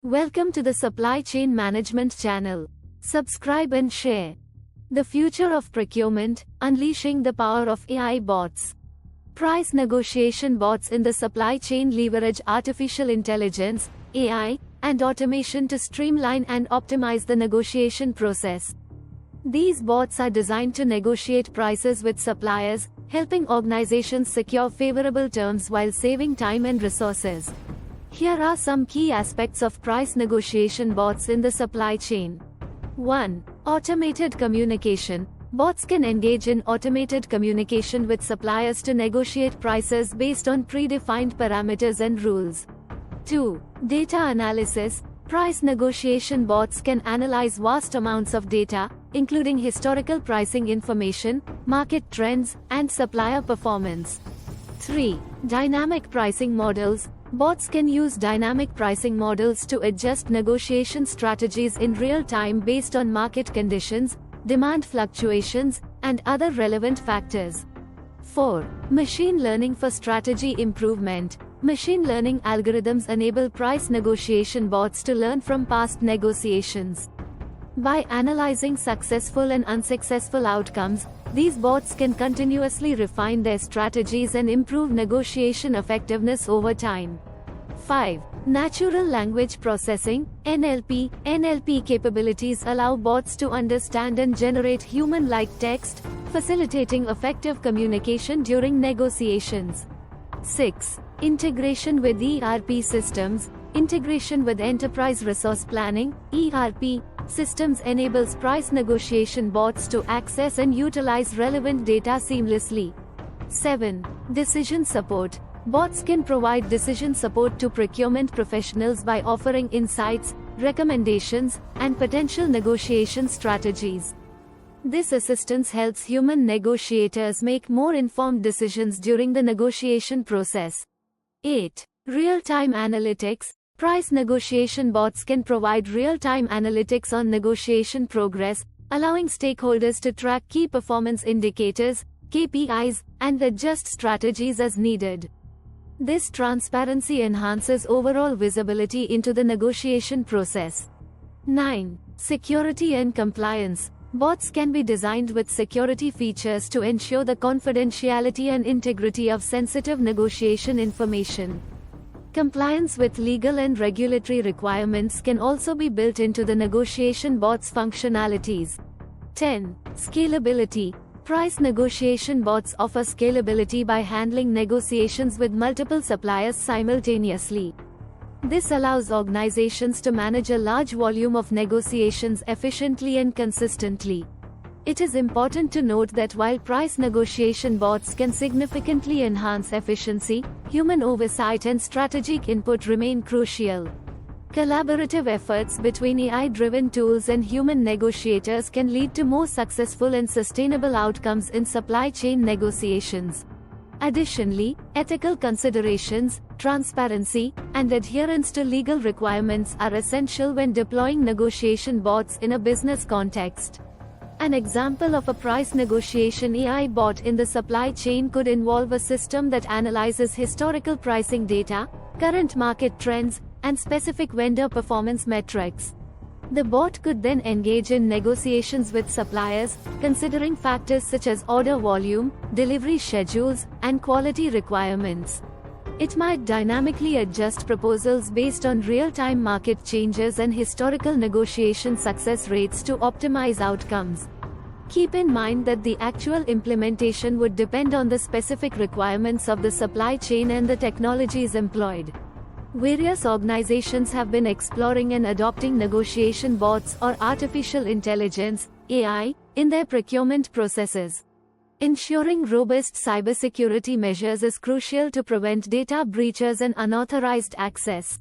Welcome to the Supply Chain Management channel. Subscribe and share. The future of procurement, unleashing the power of AI bots. Price negotiation bots in the supply chain leverage artificial intelligence, AI, and automation to streamline and optimize the negotiation process. These bots are designed to negotiate prices with suppliers, helping organizations secure favorable terms while saving time and resources. Here are some key aspects of price negotiation bots in the supply chain. 1. Automated communication. Bots can engage in automated communication with suppliers to negotiate prices based on predefined parameters and rules. 2. Data analysis. Price negotiation bots can analyze vast amounts of data, including historical pricing information, market trends, and supplier performance. 3. Dynamic pricing models. Bots can use dynamic pricing models to adjust negotiation strategies in real time based on market conditions, demand fluctuations, and other relevant factors. 4. Machine learning for strategy improvement. Machine learning algorithms enable price negotiation bots to learn from past negotiations. By analyzing successful and unsuccessful outcomes, these bots can continuously refine their strategies and improve negotiation effectiveness over time. 5. Natural language processing, NLP. NLP capabilities allow bots to understand and generate human-like text, facilitating effective communication during negotiations. 6. Integration with ERP systems. Integration with enterprise resource planning, ERP, systems enables price negotiation bots to access and utilize relevant data seamlessly. 7. Decision support. Bots can provide decision support to procurement professionals by offering insights, recommendations, and potential negotiation strategies. This assistance helps human negotiators make more informed decisions during the negotiation process. 8. Real-time analytics. Price negotiation bots can provide real-time analytics on negotiation progress, allowing stakeholders to track key performance indicators, KPIs, and adjust strategies as needed. This transparency enhances overall visibility into the negotiation process. 9. Security and compliance. Bots can be designed with security features to ensure the confidentiality and integrity of sensitive negotiation information. Compliance with legal and regulatory requirements can also be built into the negotiation bots' functionalities. 10. Scalability. Price negotiation bots offer scalability by handling negotiations with multiple suppliers simultaneously. This allows organizations to manage a large volume of negotiations efficiently and consistently. It is important to note that while price negotiation bots can significantly enhance efficiency, human oversight and strategic input remain crucial. Collaborative efforts between AI-driven tools and human negotiators can lead to more successful and sustainable outcomes in supply chain negotiations. Additionally, ethical considerations, transparency, and adherence to legal requirements are essential when deploying negotiation bots in a business context. An example of a price negotiation AI bot in the supply chain could involve a system that analyzes historical pricing data, current market trends, and specific vendor performance metrics. The bot could then engage in negotiations with suppliers, considering factors such as order volume, delivery schedules, and quality requirements. It might dynamically adjust proposals based on real-time market changes and historical negotiation success rates to optimize outcomes. Keep in mind that the actual implementation would depend on the specific requirements of the supply chain and the technologies employed. Various organizations have been exploring and adopting negotiation bots or artificial intelligence, AI, in their procurement processes. Ensuring robust cybersecurity measures is crucial to prevent data breaches and unauthorized access.